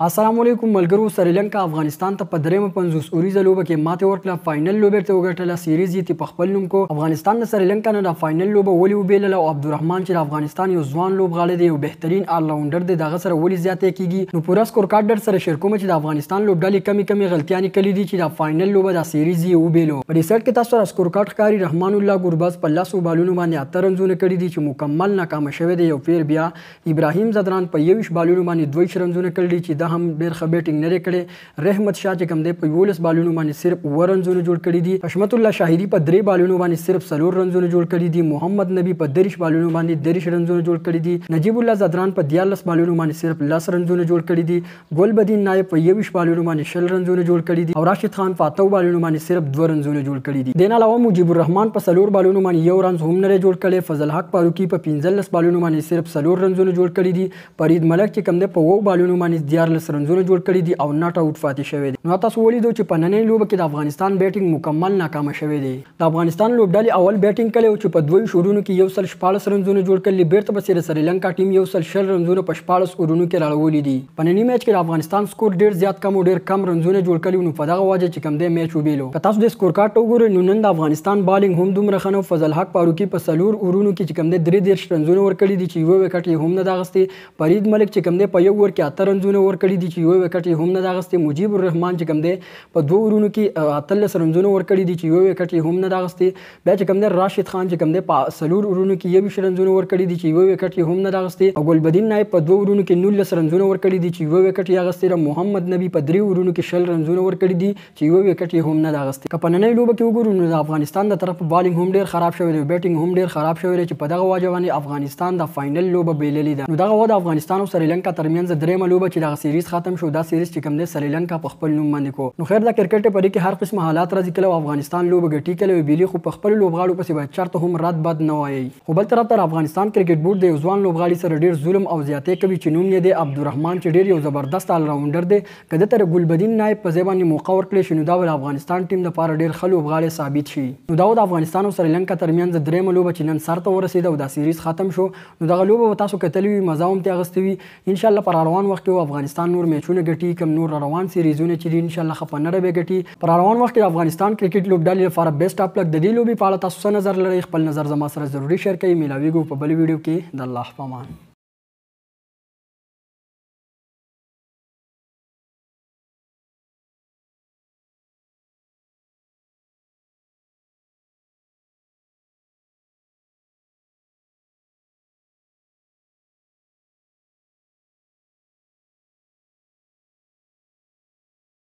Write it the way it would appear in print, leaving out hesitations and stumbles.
السلام علیکم ملګرو. سریلانکا افغانستان ته په درېمه 50 اوریزه لوبه کې ماتې ورکړه. فاینل لوبه ته وګټله. سیریز یې په خپل نوم کو. افغانستان د سریلانکا نه د فاینل لوبه ولې وبېلله او عبدالرحمن چې د افغانستان یو ځوان لوبغاړی دی، یو بهترین آل راونډر دی، دغه سره ولې زیاتې کیږي؟ نو پوره سکور کارت در سره شیر کوم چې د افغانستان لوبډلې کمی غلطیانې کړې دي چې د فاینل لوبه د سیریز یې وبېلو. په دې سیټ کې تاسو سره سکور کارت ښکاري. رحمان الله ګورباز په 10 بالونو باندې 8 رنزونه کړي دي چې مکمل ناکامه شوی دی. یو پیر بیا ابراهیم زدران په 21 بالونو باندې 2 رنزونه کړي دي چې دا هم ډېر ښه نه لري کړي. رحمت شاه چې کوم دی په 11 بالونو باندې صرف 9 رنزونه جوړ کړي دي. حشمت الله شاهدی په 3 بالونو باندې صرف 4 رنزونه جوړ کړي دي. محمد نبی په 30 بالونو باندې 30 رنزونه جوړ کړي دي. نجیب الله زدران په 14 بالونو باندې صرف 10 رنزونه جوړ کړي دي. ګل بدین نایب په 21 بالونو باندې 20 رنزونه جوړ کړي دي او راشد خان په 8 بالونو باندې صرف 2 رنزونه جوړ کړي دي. دین علاوه مجيب الرحمن په 4 بالونو باندې 1 رنز هم نه جوړ کړي. فضل حق فاروقی په 15 بالونو باندې صرف 4 رنزونه جوړ کړي دي. فرید ملک چې کوم دی په 9 بالونو باندې 14 رنزونه جوړ کړي دي او ناټ آوټ پاتې شوی دی. نو تاسو ولیدو چې په نننۍ لوبه کې د افغانستان بیټینګ مکمل ناکامه شوی دی. د افغانستان لوبډلې اول بیټینګ کړی چې په 2 شورونو کې 114 رنزونه جوړ کړي. بیرته پسې د سریلانکا ټیم 120 رنزونه په 14 اورونو کې راوړي دي. په نننۍ میچ کې د افغانستان سکور ډیر زیات کم او ډیر کم رنزونه جوړ کړي. نو په دغه وجه چې کوم دی میچ وبېلو. که تاسو د سکور کارت وګورئ نو نن د افغانستان بالینګ هم دومره ښه نه. فضل حق فاروقی په 4 اورونو کې چې کوم دی 33 رنزونه ورکړي دي چې یو وکټ یې هم نه دا غستې. فرید ملک چې کوم دی په 1 اوور کې 8 رنزونه ورکړي دي چې یو وکټ یې هم نه دا غستې. مجيب الرحمن چې کوم دی په 2 اورونو کې 18 رنزونه ورکړي دي چې یو وکټ یې هم نه دا غستې. بیا چې کوم دی راشد خان چې کوم دی په 4 اورونو کې 21 رنزونه ورکړي دي چې یو وکټ یې هم نه دا غستې. او ګل بدین نایب په 2 اورونو کې 19 رنزونه ورکړي دي چې یو وکټ یې غستې. محمد نبی په 3 اورونو کې 20 رنزونه ورکړي دي چې یو وکټ یې هم نه دا غستې. که په نننۍ لوبه کې وګورو نو د افغانستان د طرف بالینګ هم ډیر خراب شوی دی، بیټینګ هم ډیر خراب شوی دی چې په دغه وجه باندې افغانستان د فاینل لوبه بیللې ده. نو دغه و د افغانستان او سریلانکا ترمنځ درېمه لوبه چې دغه سیریز ختم شو. دا سیریز چې کوم دی سریلانکا په خپل نوم باندې کو. نو خیر دا کرکټ په دې کې هر قسم حالات راځي. کله افغانستان لوبه ګټي کله بیلی، خو په خپل لوبغاړو پسې باید چرته هم رد بد نه وایي. خو بل طرف ته افغانستان کرکټ بورډ د یو ځوان لوبغاړي سره ډیر ظلم او زیاتې کوي چې نوم یې دی عبدالرحمن چې ډیر یو زبردست آل راونډر دی. کله تر ګل بدین نایب په ځای باندې موقع ورکړي شي نو دا د افغانستان ټیم لپاره ډیر ښه لوبغاړی ثابت شي. نو دا د افغانستان او سریلانکا ترمنځ درېمه لوبه چې نن سرته ورسېده او دا سیریز ختم شو. نو دغه لوبه تاسو کتلې وي، مزه هم ترې اخیستې وي. ان شاء الله پر روان وخت کې افغانستان نور میچونه ګټي، کوم نور روان سیریزونه چې دي ان شاء الله ښه په نره به ګټي. پر روان وخت کې افغانستان کرکټ لوبډلې لپاره بیسټ اپ لک. د دې لوبې په اړه تاسو څه نظر لرئ؟ خپل نظر زما سره ضروري شیر کړئ. میلاویږو په بل ویډیو کې. د الله په امان.